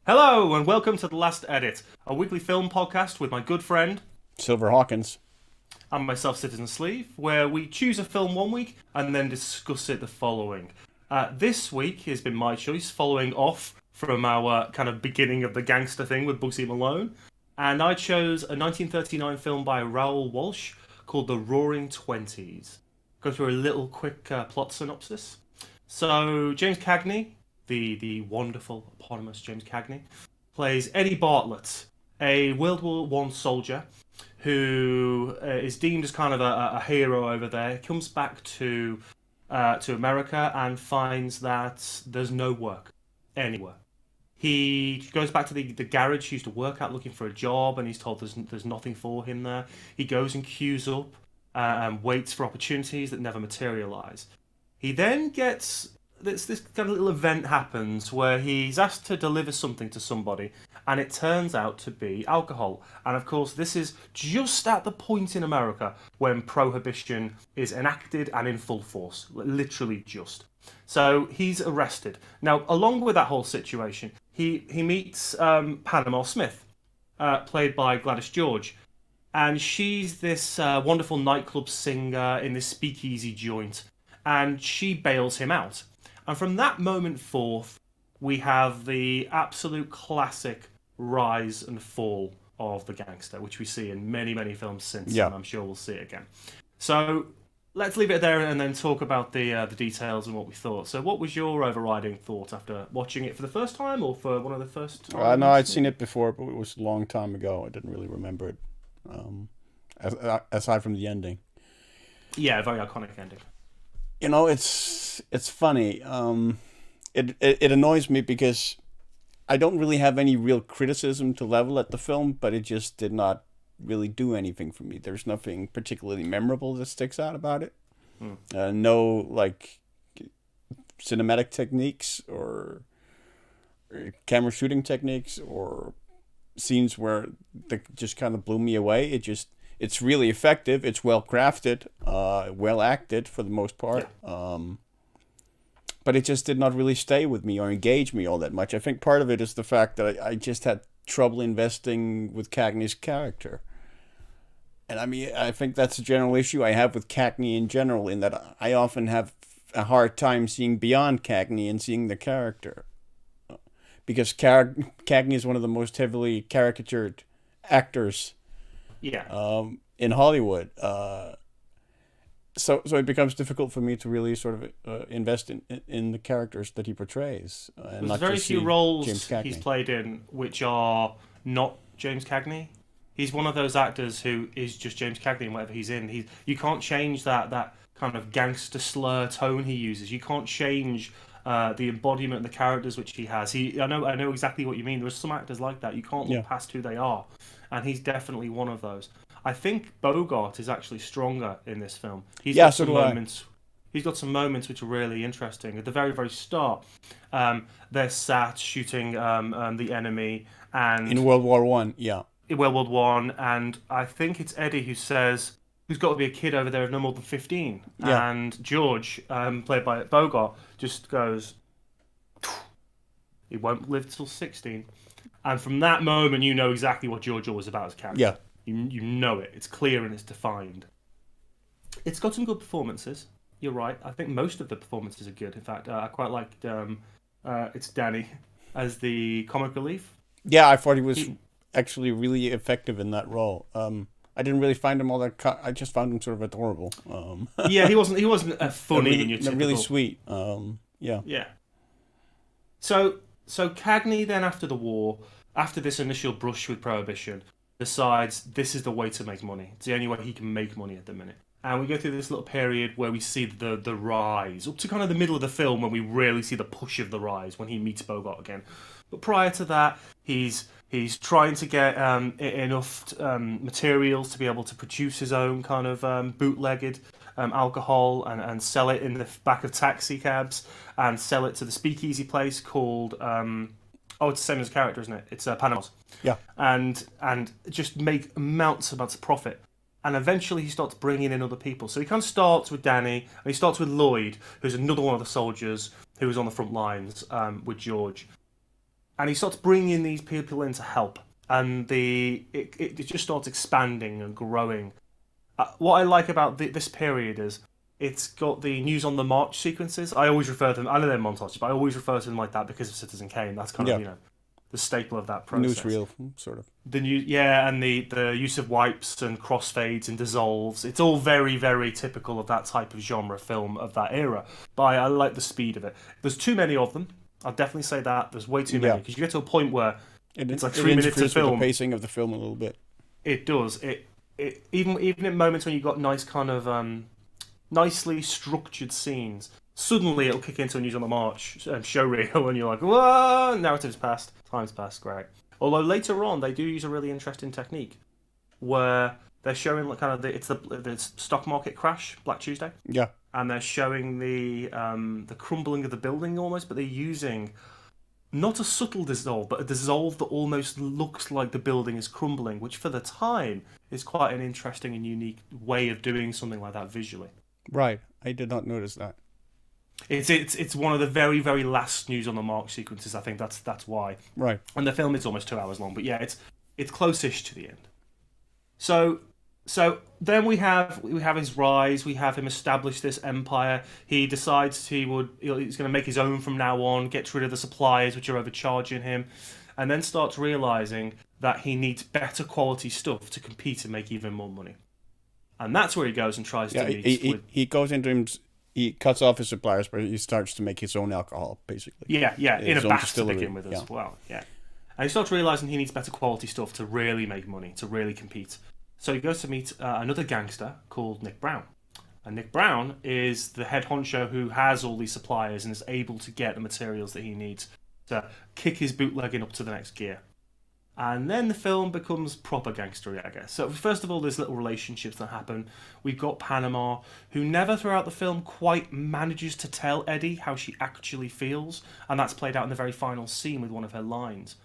Hello and welcome to The Last Edit, a weekly film podcast with my good friend Silver Hawkins. and myself, Citizen Sleeve, where we choose a film one week and then discuss it the following. This week has been my choice, following off from our kind of beginning of the gangster thing with Bugsy Malone, and I chose a 1939 film by Raoul Walsh called The Roaring Twenties. Go through a little quick plot synopsis. So, James Cagney, the wonderful, eponymous James Cagney, plays Eddie Bartlett, a World War One soldier who is deemed as kind of a hero over there. He comes back to America and finds that there's no work anywhere. He goes back to the garage he used to work at looking for a job, and he's told there's nothing for him there. He goes and queues up and waits for opportunities that never materialise. He then gets this kind of little event happens where he's asked to deliver something to somebody, and it turns out to be alcohol. And of course, this is just at the point in America when prohibition is enacted and in full force, literally just. So he's arrested. Now, along with that whole situation, he meets Panama Smith, played by Gladys George. And she's this wonderful nightclub singer in this speakeasy joint, and she bails him out. And from that moment forth, we have the absolute classic rise and fall of the gangster, which we see in many, many films since, and I'm sure we'll see it again. So let's leave it there and then talk about the details and what we thought. So what was your overriding thought after watching it for the first time, or for one of the first times? No, I'd seen it before, but it was a long time ago. I didn't really remember it, aside from the ending. Yeah, very iconic ending. You know, it's funny. It annoys me because I don't really have any real criticism to level at the film, but it just did not really do anything for me. There's nothing particularly memorable that sticks out about it. No, like, cinematic techniques or camera shooting techniques or scenes where they just kind of blew me away. It's really effective. It's well crafted, well acted for the most part. Yeah. But it just did not really stay with me or engage me all that much. I think part of it is the fact that I just had trouble investing with Cagney's character. And I mean, I think that's a general issue I have with Cagney in general, in that I often have a hard time seeing beyond Cagney and seeing the character. Because Cagney is one of the most heavily caricatured actors in Hollywood. So it becomes difficult for me to really sort of invest in the characters that he portrays. And There's very few roles he's played in which are not James Cagney. He's one of those actors who is just James Cagney in whatever he's in. You can't change that kind of gangster slur tone he uses. You can't change the embodiment of the characters which he has. I know exactly what you mean. There's some actors like that. You can't look past who they are. And he's definitely one of those. I think Bogart is actually stronger in this film. He's got some moments which are really interesting. At the very, very start, they're sat shooting the enemy, and in World War One, in World War One, and I think it's Eddie who says, "There's got to be a kid over there of no more than 15." Yeah. And George, played by Bogart, just goes, "He won't live till 16." And from that moment, you know exactly what George was about as a character. Yeah. You know it. It's clear and it's defined. It's got some good performances. You're right. I think most of the performances are good. In fact, I quite liked it's Danny as the comic relief. Yeah, I thought he was actually really effective in that role. I didn't really find him all that. I just found him sort of adorable. Yeah, he wasn't funny in your typical. Really sweet. Yeah. So Cagney then, after the war, after this initial brush with prohibition, decides this is the way to make money. It's the only way he can make money at the minute. And we go through this little period where we see the rise, up to kind of the middle of the film when we really see the push of the rise, when he meets Bogart again. But prior to that, he's trying to get enough materials to be able to produce his own kind of bootlegged alcohol and sell it in the back of taxi cabs and sell it to the speakeasy place called... it's the same as a character, isn't it? It's Panama's. Yeah. And just make amounts of profit. And eventually he starts bringing in other people. So he kind of starts with Danny, and he starts with Lloyd, who's another one of the soldiers who was on the front lines with George. and he starts bringing these people in to help, and it just starts expanding and growing. What I like about this period is it's got the news on the march sequences. I always refer to them. I know they're montages, but I always refer to them like that because of Citizen Kane. That's kind of the staple of that process. Newsreel, sort of. The and the use of wipes and crossfades and dissolves. It's all very, very typical of that type of genre film of that era. But I like the speed of it. There's too many of them. I'll definitely say that. There's way too many because you get to a point where it's like 3 minutes of film. The pacing of the film a little bit. It does. Even in moments when you've got nice kind of nicely structured scenes, suddenly it'll kick into a News on the March show reel, and you're like, whoa, narrative's passed, time's passed, great. Although later on they do use a really interesting technique where they're showing like kind of the stock market crash, Black Tuesday. Yeah. And they're showing the crumbling of the building almost, but they're using not a subtle dissolve, but a dissolve that almost looks like the building is crumbling, which for the time is quite an interesting and unique way of doing something like that visually. Right, I did not notice that. It's one of the very, very last News on the March sequences. I think that's why. Right. And the film is almost 2 hours long, but yeah, it's close-ish to the end. So then we have his rise. We have him establish this empire. He decides he's going to make his own from now on. Gets rid of the suppliers which are overcharging him, and then starts realizing that he needs better quality stuff to compete and make even more money. And that's where he goes and tries to meet. He goes into him. He cuts off his suppliers, but he starts to make his own alcohol, basically. Yeah, in a bath to begin with as well. Yeah, and he starts realizing he needs better quality stuff to really make money, to really compete. So he goes to meet another gangster called Nick Brown. And Nick Brown is the head honcho who has all these suppliers and is able to get the materials that he needs to kick his bootlegging up to the next gear. And then the film becomes proper gangstery, I guess. So first of all, there's little relationships that happen. We've got Panama, who never throughout the film quite manages to tell Eddie how she actually feels. And that's played out in the very final scene with one of her lines.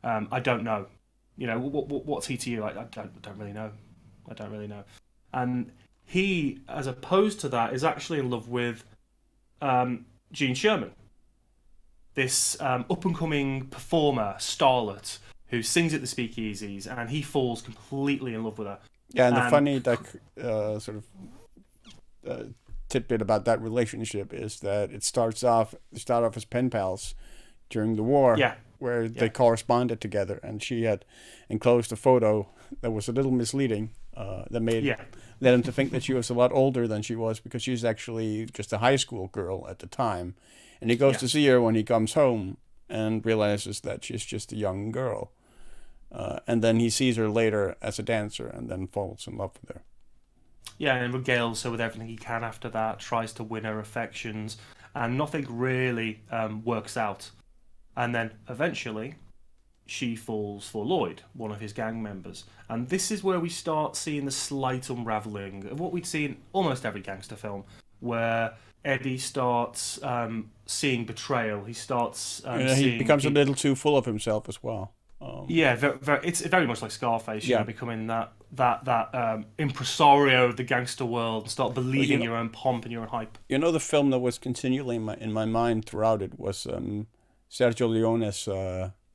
I don't know. You know, what's he to you? I don't really know. I don't really know. And he, as opposed to that, is actually in love with Gene Sherman, this up-and-coming performer, starlet, who sings at the speakeasies, and he falls completely in love with her. Yeah, and the funny sort of tidbit about that relationship is that they start off as pen pals during the war. Yeah. Where they corresponded together, and she had enclosed a photo that was a little misleading, that led him to think that she was a lot older than she was, because she's actually just a high school girl at the time. And he goes to see her when he comes home and realizes that she's just a young girl. And then he sees her later as a dancer and then falls in love with her. Yeah, and regales her with everything he can after that, tries to win her affections, and nothing really works out. And then eventually she falls for Lloyd, one of his gang members. And this is where we start seeing the slight unravelling of what we'd see in almost every gangster film, where Eddie starts seeing betrayal. He starts he becomes a little too full of himself as well. It's very much like Scarface, you know, becoming that impresario of the gangster world, and start believing your own pomp and your own hype. You know, the film that was continually in my mind throughout it was Sergio Leone's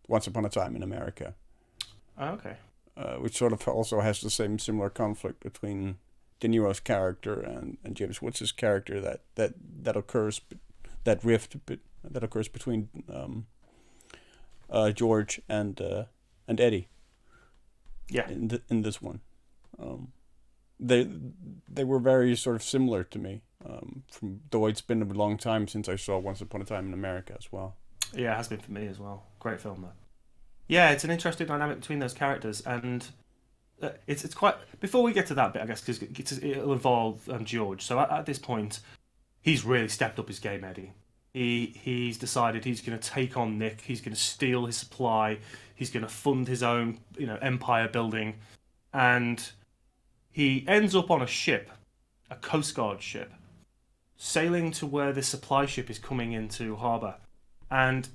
Once Upon a Time in America. Oh, okay. Which sort of also has the similar conflict between De Niro's character and James Woods' character that occurs, that rift that occurs between George and Eddie. Yeah. In this one, they were very sort of similar to me. Though it's been a long time since I saw Once Upon a Time in America as well. Yeah, it has been for me as well. Great film, though. Yeah, it's an interesting dynamic between those characters, and it's quite... Before we get to that bit, I guess, because it'll involve George. So at this point, he's really stepped up his game, Eddie. He's decided he's going to take on Nick. He's going to steal his supply. He's going to fund his own, empire building, and he ends up on a ship, a Coast Guard ship, sailing to where this supply ship is coming into harbour. And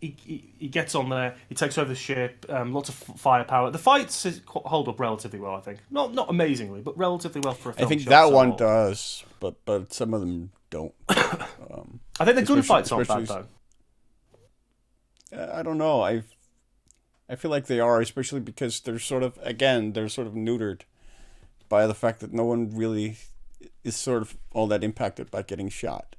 he gets on there, he takes over the ship, lots of firepower. The fights hold up relatively well, I think. Not amazingly, but relatively well for a film. I think that one does, but some of them don't. I think the gunfights aren't bad, though. I don't know. I feel like they are, especially because they're sort of neutered by the fact that no one really is sort of all that impacted by getting shot.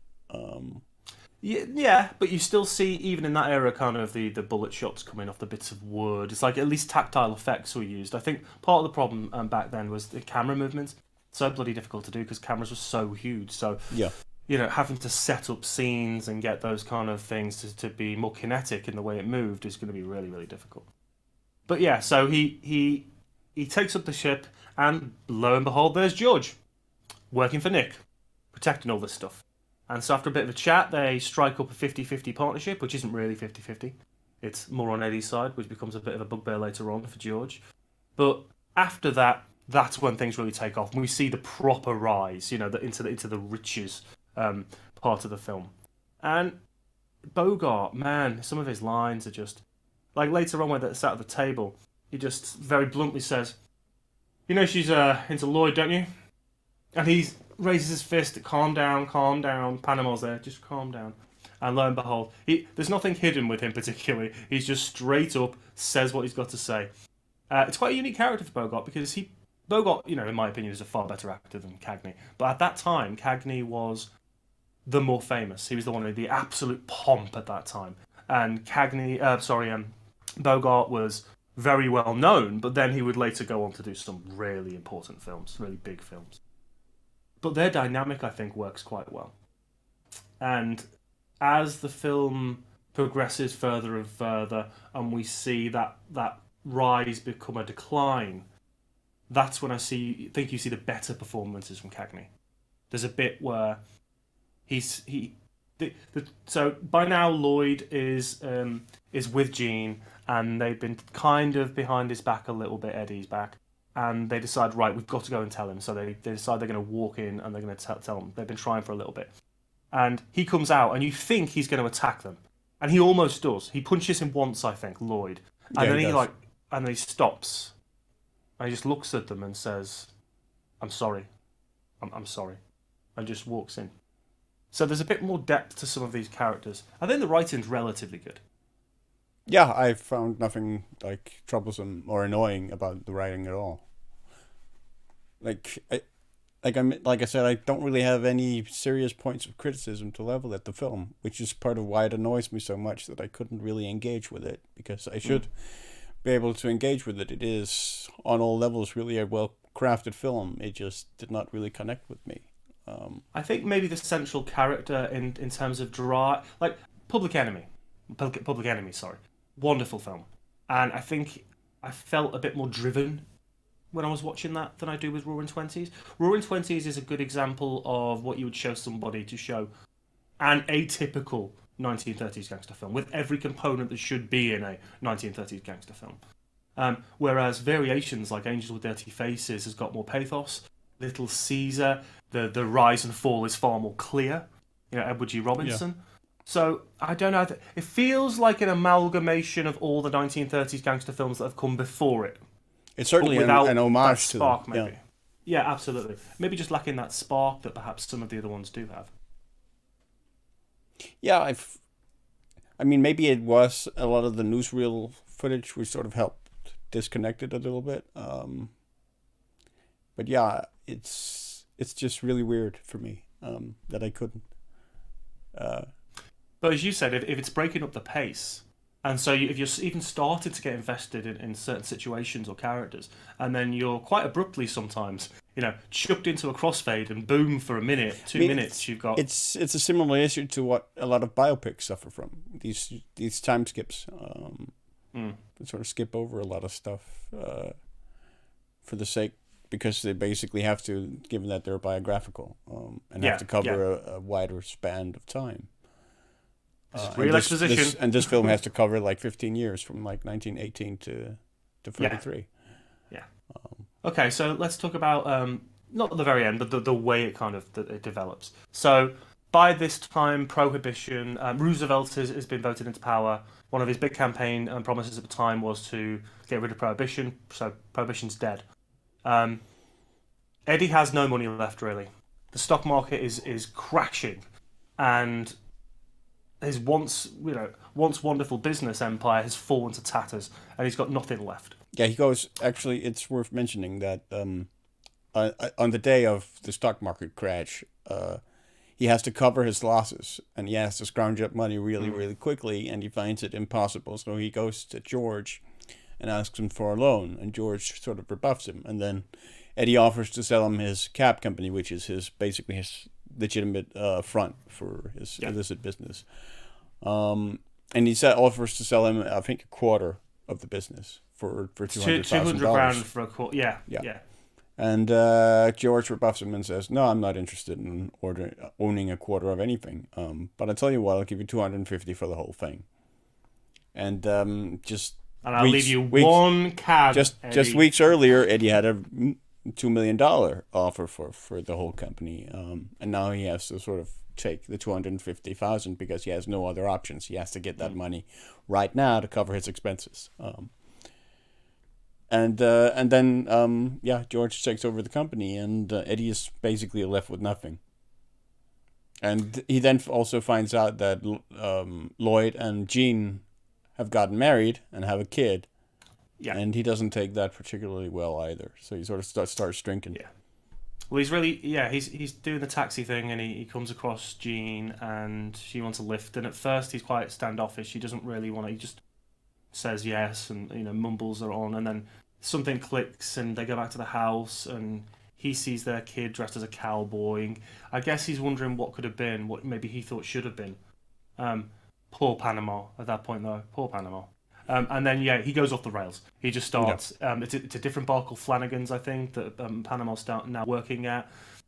Yeah, but you still see, even in that era, kind of the bullet shots coming off the bits of wood. It's like at least tactile effects were used. I think part of the problem back then was the camera movements. So bloody difficult to do because cameras were so huge. So, Yeah. having to set up scenes and get those kind of things to be more kinetic in the way it moved is going to be really, really difficult. But yeah, so he takes up the ship, and lo and behold, there's George working for Nick, protecting all this stuff. And so after a bit of a chat, they strike up a 50-50 partnership, which isn't really 50-50. It's more on Eddie's side, which becomes a bit of a bugbear later on for George. But after that, that's when things really take off. And we see the proper rise, into the riches part of the film. And Bogart, man, some of his lines are just... Like later on when they're sat at the table, he just very bluntly says, she's into Lloyd, don't you? And he raises his fist, calm down, Panama's there, just calm down. And lo and behold, there's nothing hidden with him particularly. He's just straight up says what he's got to say. It's quite a unique character for Bogart because Bogart, in my opinion, is a far better actor than Cagney. But at that time, Cagney was the more famous. He was the one with the absolute pomp at that time. And Bogart was very well known, but then he would later go on to do some really important films, really big films. But their dynamic, I think, works quite well. And as the film progresses further and further, and we see that rise become a decline, that's when I think you see the better performances from Cagney. There's a bit where so by now Lloyd is with Jean, and they've been kind of behind his back a little bit, Eddie's back. And they decide, right, we've got to go and tell him. So they decide they're going to walk in and they're going to tell him. They've been trying for a little bit. And he comes out, and you think he's going to attack them. And he almost does. He punches him once, I think, Lloyd. And then and then he stops. And he just looks at them and says, I'm sorry. I'm sorry. And just walks in. So there's a bit more depth to some of these characters. I think the writing's relatively good. Yeah, I found nothing like troublesome or annoying about the writing at all. Like I said, I don't really have any serious points of criticism to level at the film, which is part of why it annoys me so much that I couldn't really engage with it, because I should be able to engage with it. It is on all levels really a well crafted film. It just did not really connect with me. I think maybe the central character in terms of like Public Enemy, sorry. Wonderful film. And I think I felt a bit more driven when I was watching that than I do with Roaring Twenties. Roaring Twenties is a good example of what you would show somebody to show an atypical 1930s gangster film with every component that should be in a 1930s gangster film. Whereas variations like Angels with Dirty Faces has got more pathos. Little Caesar, the rise and fall is far more clear. Edward G. Robinson. Yeah. So, I don't know. It feels like an amalgamation of all the 1930s gangster films that have come before it. It's certainly an homage to them. Maybe. Yeah, absolutely. Maybe just lacking that spark that perhaps some of the other ones do have. Yeah, I mean, maybe it was a lot of the newsreel footage which sort of helped disconnect it a little bit. But yeah, it's just really weird for me that I couldn't. But as you said, if it's breaking up the pace, and so if you're even started to get invested in certain situations or characters, and then you're quite abruptly sometimes, chucked into a crossfade and boom, for a minute, 2 minutes, you've got... It's a similar issue to what a lot of biopics suffer from, these time skips. They sort of skip over a lot of stuff for the sake, because they basically have to, given that they're biographical, and have to cover a wider span of time. Real exposition. This film has to cover like 15 years from like 1918 to 33. Yeah. Okay, so let's talk about not at the very end, but the way it it develops. So by this time, prohibition. Roosevelt has been voted into power. One of his big campaign promises at the time was to get rid of prohibition. So prohibition's dead. Eddie has no money left really. The stock market is crashing, and his once wonderful business empire has fallen to tatters, and he's got nothing left. Yeah, he goes. Actually, it's worth mentioning that on the day of the stock market crash, he has to cover his losses, and he has to scrounge up money really, really quickly, and he finds it impossible. So he goes to George and asks him for a loan, and George sort of rebuffs him, and then Eddie offers to sell him his cab company, which is basically his legitimate front for his illicit business. And he offers to sell him, I think, a quarter of the business for $200,000. $200,000 for a quarter. Yeah. And George rebuffs him and says, "No, I'm not interested in owning a quarter of anything. But I tell you what, I'll give you $250 for the whole thing." And I'll leave you one cab. Just weeks earlier, Eddie had a $2 million offer for the whole company, and now he has to sort of take the $250,000 because he has no other options. He has to get that money right now to cover his expenses. And then George takes over the company, and Eddie is basically left with nothing. And he then also finds out that Lloyd and Jean have gotten married and have a kid. Yeah. And he doesn't take that particularly well either. So he sort of starts drinking. Yeah. Well, he's doing the taxi thing, and he comes across Jean, and she wants a lift. And at first he's quite standoffish. He doesn't really want to. He just says yes and mumbles her on, and then something clicks, and they go back to the house, and he sees their kid dressed as a cowboy. And I guess he's wondering what could have been, what maybe he thought should have been. Poor Panama at that point, though. Poor Panama. And then, he goes off the rails. He just starts... It's a different bar called Flanagan's, I think, that Panama's now working at.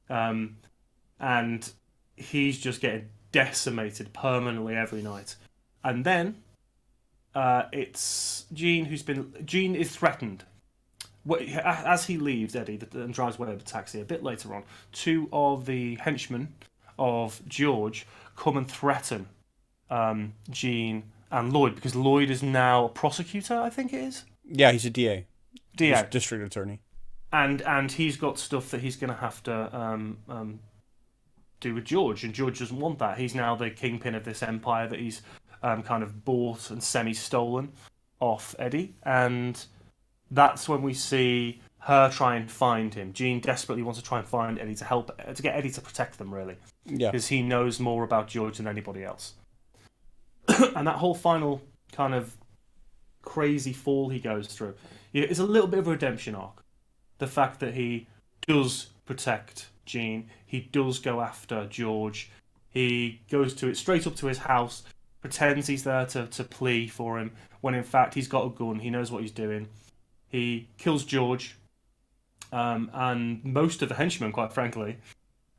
And he's just getting decimated permanently every night. And then it's Jean Jean is threatened. As he leaves Eddie and drives away with the taxi a bit later on, two of the henchmen of George come and threaten Jean and Lloyd, because Lloyd is now a prosecutor, I think it is. Yeah, he's a DA. DA. District attorney. And he's got stuff that he's going to have to do with George, and George doesn't want that. He's now the kingpin of this empire that he's kind of bought and semi-stolen off Eddie, and that's when we see her try and find him. Jean desperately wants to try and find Eddie to get Eddie to protect them, really. Yeah. Because he knows more about George than anybody else. And that whole final kind of crazy fall he goes through is a little bit of a redemption arc. The fact that he does protect Jean, he does go after George, he goes straight up to his house, pretends he's there to plea for him, when in fact he's got a gun, he knows what he's doing. He kills George, and most of the henchmen, quite frankly,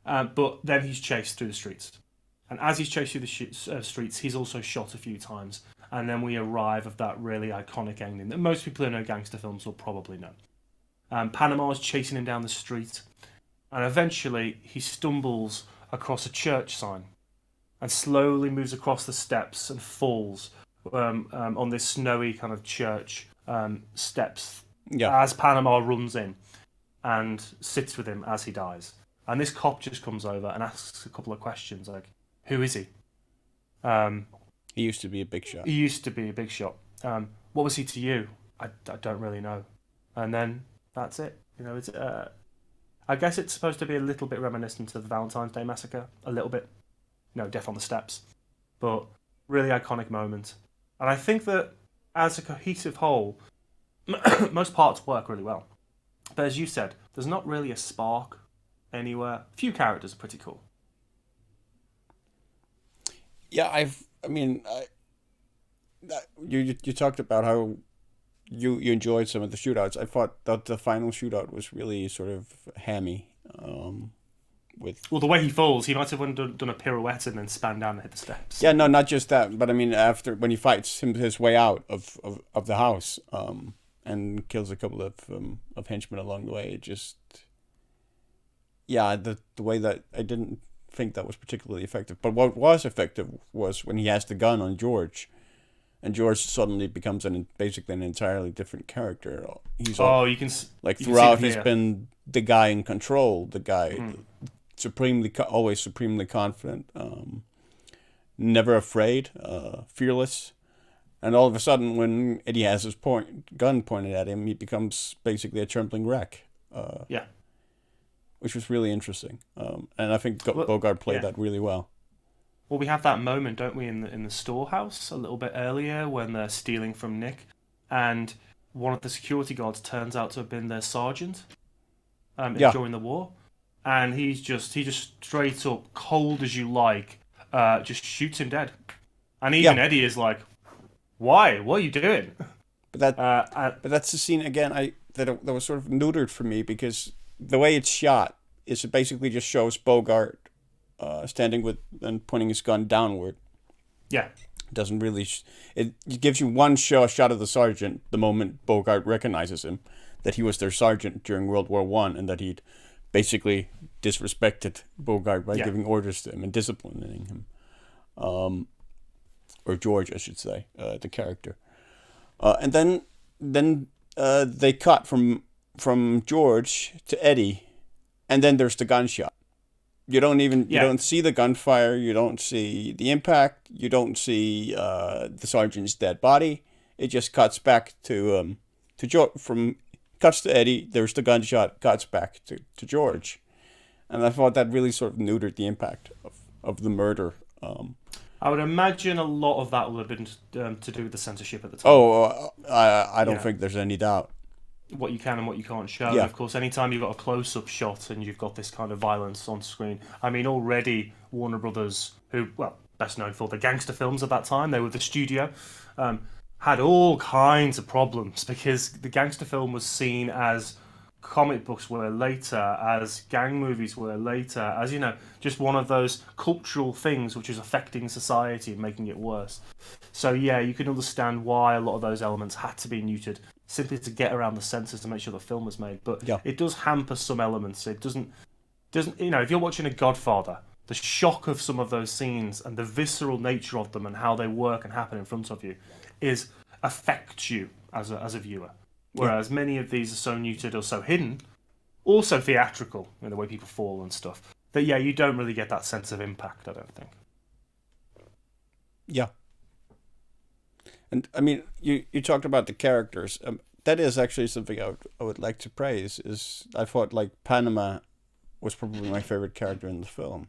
but then he's chased through the streets. And as he's chased through the streets, he's also shot a few times. And then we arrive at that really iconic ending that most people who know gangster films will probably know. Panama is chasing him down the street, and eventually he stumbles across a church sign and slowly moves across the steps and falls on this snowy kind of church steps as Panama runs in and sits with him as he dies. And this cop just comes over and asks a couple of questions like, who is he? He used to be a big shot. What was he to you? I don't really know. And then that's it. It's I guess it's supposed to be a little bit reminiscent of the Valentine's Day Massacre. A little bit. Death on the Steps. But really iconic moment. And I think that as a cohesive whole, most parts work really well. But as you said, there's not really a spark anywhere. A few characters are pretty cool. Yeah, you talked about how you enjoyed some of the shootouts. I thought that the final shootout was really sort of hammy. Well, the way he falls, he might have done a pirouette and then span down and hit the steps. Yeah, no, not just that, but I mean, after when he fights his way out of the house, and kills a couple of henchmen along the way, it just, the way that I didn't think that was particularly effective. But what was effective was when he has the gun on George, and George suddenly becomes basically an entirely different character. He's throughout he's been the guy in control, the guy always supremely confident, never afraid, fearless. And all of a sudden, when Eddie has his gun pointed at him, he becomes basically a trembling wreck. Yeah. Which was really interesting. And I think Bogart played that really well. Well, we have that moment, don't we, in the storehouse a little bit earlier when they're stealing from Nick, and one of the security guards turns out to have been their sergeant during the war, and he just straight up, cold as you like, just shoots him dead. And even Eddie is like, "Why? What are you doing?" But that's the scene again. That was sort of neutered for me because the way it's shot is it basically just shows Bogart standing and pointing his gun downward. Yeah. It doesn't really... It gives you one shot of the sergeant the moment Bogart recognizes him, that he was their sergeant during World War I, and that he'd basically disrespected Bogart by giving orders to him and disciplining him. Or George, I should say, the character. And then they cut from George to Eddie, and then there's the gunshot. You don't see the gunfire, you don't see the impact, you don't see the sergeant's dead body. It just cuts back to George. Cuts to Eddie, there's the gunshot, cuts back to George. And I thought that really sort of neutered the impact of the murder. I would imagine a lot of that will have been to do with the censorship at the time. Oh, I don't think there's any doubt. What you can and what you can't show. Yeah. And of course, anytime you've got a close-up shot and you've got this kind of violence on screen, I mean, already Warner Brothers, who, well, best known for the gangster films at that time, they were the studio, had all kinds of problems because the gangster film was seen as comic books were later, as gang movies were later, as, just one of those cultural things which is affecting society and making it worse. So yeah, you can understand why a lot of those elements had to be neutered, simply to get around the censors to make sure the film was made. But it does hamper some elements. It doesn't, if you're watching a Godfather, the shock of some of those scenes and the visceral nature of them and how they work and happen in front of you affects you as a viewer. Whereas many of these are so neutered or so hidden, also theatrical in the way people fall and stuff, that you don't really get that sense of impact, I don't think. Yeah. And I mean, you talked about the characters. That is actually something I would like to praise. Is I thought like Panama was probably my favorite character in the film.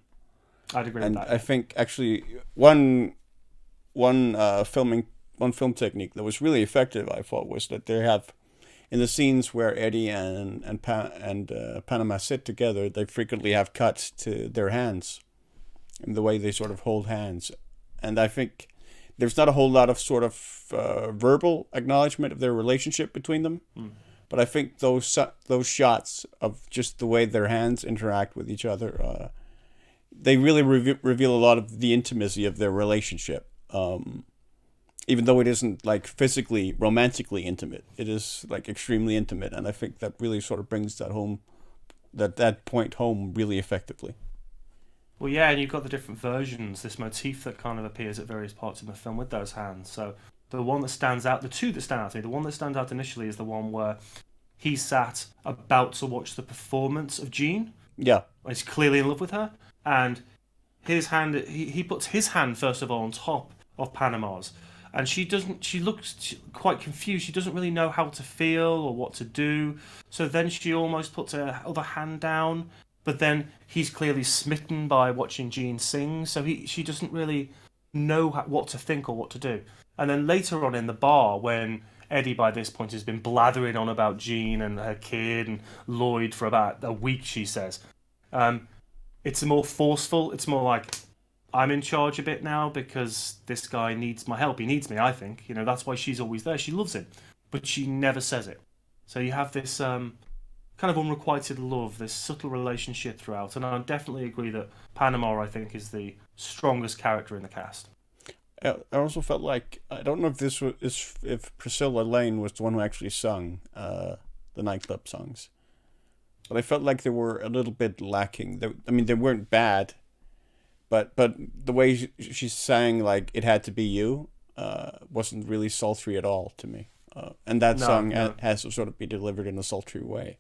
I'd agree with that. And I think actually one film technique that was really effective, I thought, was that they have in the scenes where Eddie and Panama sit together, they frequently have cuts to their hands and the way they sort of hold hands. And I think there's not a whole lot of sort of verbal acknowledgement of their relationship between them. But I think those shots of just the way their hands interact with each other, they really reveal a lot of the intimacy of their relationship. Even though it isn't like physically, romantically intimate, it is like extremely intimate, and I think that really sort of brings that point home really effectively. Well, yeah, and you've got the different versions, this motif that kind of appears at various parts in the film with those hands. So the one that stands out, the two that stand out to me, the one that stands out initially is the one where he sat about to watch the performance of Jean. Yeah. He's clearly in love with her, and his hand, he puts his hand first of all on top of Panama's. And she looks quite confused. She doesn't really know how to feel or what to do. So then she almost puts her other hand down. But then he's clearly smitten by watching Jean sing. So she doesn't really know what to think or what to do. And then later on in the bar, when Eddie by this point has been blathering on about Jean and her kid and Lloyd for about a week, she says, it's more forceful. It's more like, I'm in charge a bit now because this guy needs my help. He needs me, I think. That's why she's always there. She loves him, but she never says it. So you have this kind of unrequited love, this subtle relationship throughout. And I definitely agree that Panama, I think, is the strongest character in the cast. I also felt like, I don't know if Priscilla Lane was the one who actually sung the nightclub songs, but I felt like they were a little bit lacking. They weren't bad. But the way she sang, like, It Had to Be You, wasn't really sultry at all to me. And that song has to sort of be delivered in a sultry way.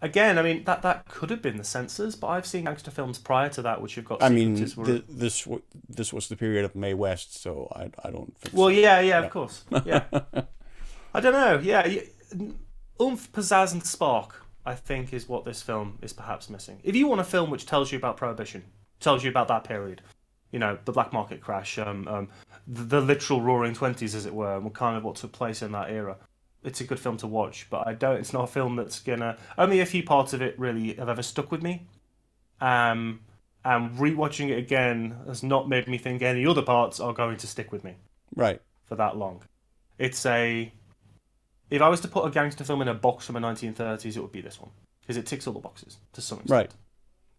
again, I mean, that could have been the censors, but I've seen gangster films prior to that, which have got I mean, sequences where... this was the period of Mae West, so I don't think Well, so. yeah, of course. Yeah. I don't know. Yeah, oomph, pizzazz, and spark, I think, is what this film is perhaps missing. If you want a film which tells you about prohibition, tells you about that period, you know, the black market crash, the literal Roaring Twenties, as it were, and kind of what took place in that era, it's a good film to watch. But it's not a film that's gonna... Only a few parts of it really have ever stuck with me. And rewatching it again has not made me think any other parts are going to stick with me. Right. For that long. It's a... If I was to put a gangster film in a box from the 1930s, it would be this one. Because it ticks all the boxes, to some extent. Right.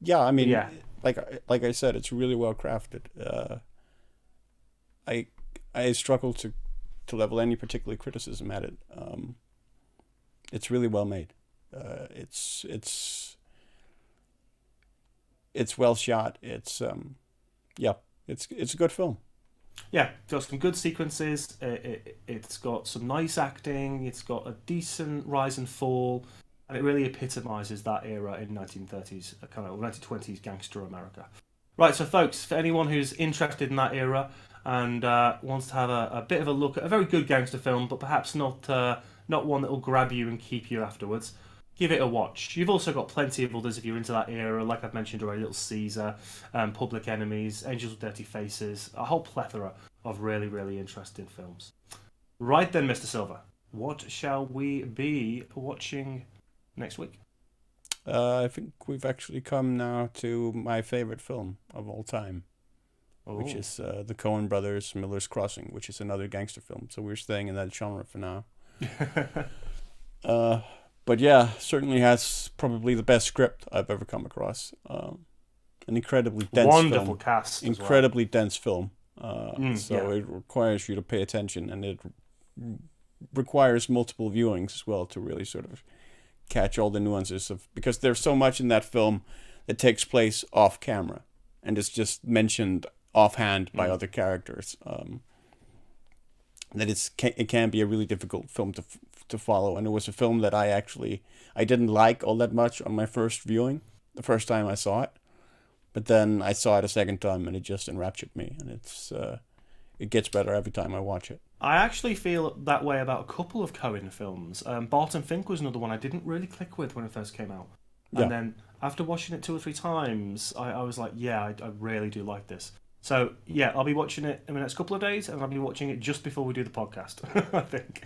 Yeah, I mean, yeah. like I said, it's really well crafted. I struggle to level any particular criticism at it. It's really well made. It's well shot. It's a good film. Yeah, it's got some good sequences. It's got some nice acting. It's got a decent rise and fall, and it really epitomises that era in 1930s, kind of 1920s gangster America. Right, so folks, for anyone who's interested in that era and wants to have a bit of a look at a very good gangster film, but perhaps not one that will grab you and keep you afterwards, give it a watch. You've also got plenty of others if you're into that era, like I've mentioned already, Little Caesar, Public Enemies, Angels with Dirty Faces, a whole plethora of really, really interesting films. Right then, Mr. Silver, what shall we be watching next week? I think we've actually come now to my favorite film of all time, which is the Coen Brothers' Miller's Crossing, which is another gangster film. So we're staying in that genre for now. But yeah, certainly has probably the best script I've ever come across. An incredibly dense Wonderful film. cast. Incredibly dense film. Yeah. It requires you to pay attention, and it requires multiple viewings as well to really sort of catch all the nuances of, because there's so much in that film that takes place off camera and is just mentioned offhand by other characters. That it can be a really difficult film to follow, and it was a film that I didn't like all that much on my first viewing, the first time I saw it, but then I saw it a second time and it just enraptured me, and it gets better every time I watch it. I actually feel that way about a couple of Coen films. Barton Fink was another one I didn't really click with when it first came out, and then after watching it 2 or 3 times, I was like, yeah, I really do like this. So, yeah, I'll be watching it in the next couple of days, and I'll be watching it just before we do the podcast, I think.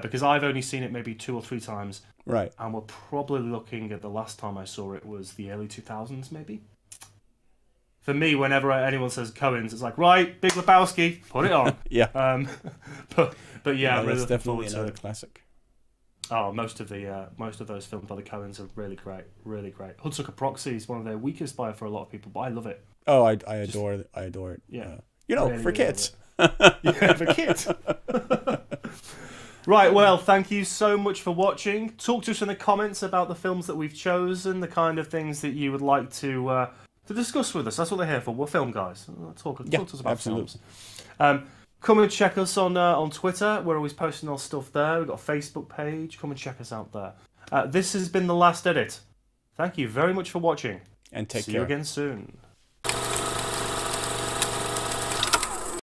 Because I've only seen it maybe 2 or 3 times. Right. And we're probably looking at the last time I saw it was the early 2000s, maybe. For me, whenever anyone says Coen's, it's like, right, Big Lebowski, put it on. Yeah. But yeah, I'm really that's looking definitely forward to another it. classic. Oh, most of those films by the Coens are really great, really great. Hoodsucker Proxy is one of their weakest by for a lot of people, but I love it. Oh, I adore it. I adore it. Yeah, really, for really kids. Yeah, for kids. Right, well, thank you so much for watching. Talk to us in the comments about the films that we've chosen, the kind of things that you would like to discuss with us. That's what they're here for. We're film guys. Talk to us about absolutely. films. Come and check us on Twitter. We're always posting our stuff there. We've got a Facebook page. Come and check us out there. This has been The Last Edit. Thank you very much for watching. And take care. See you again soon.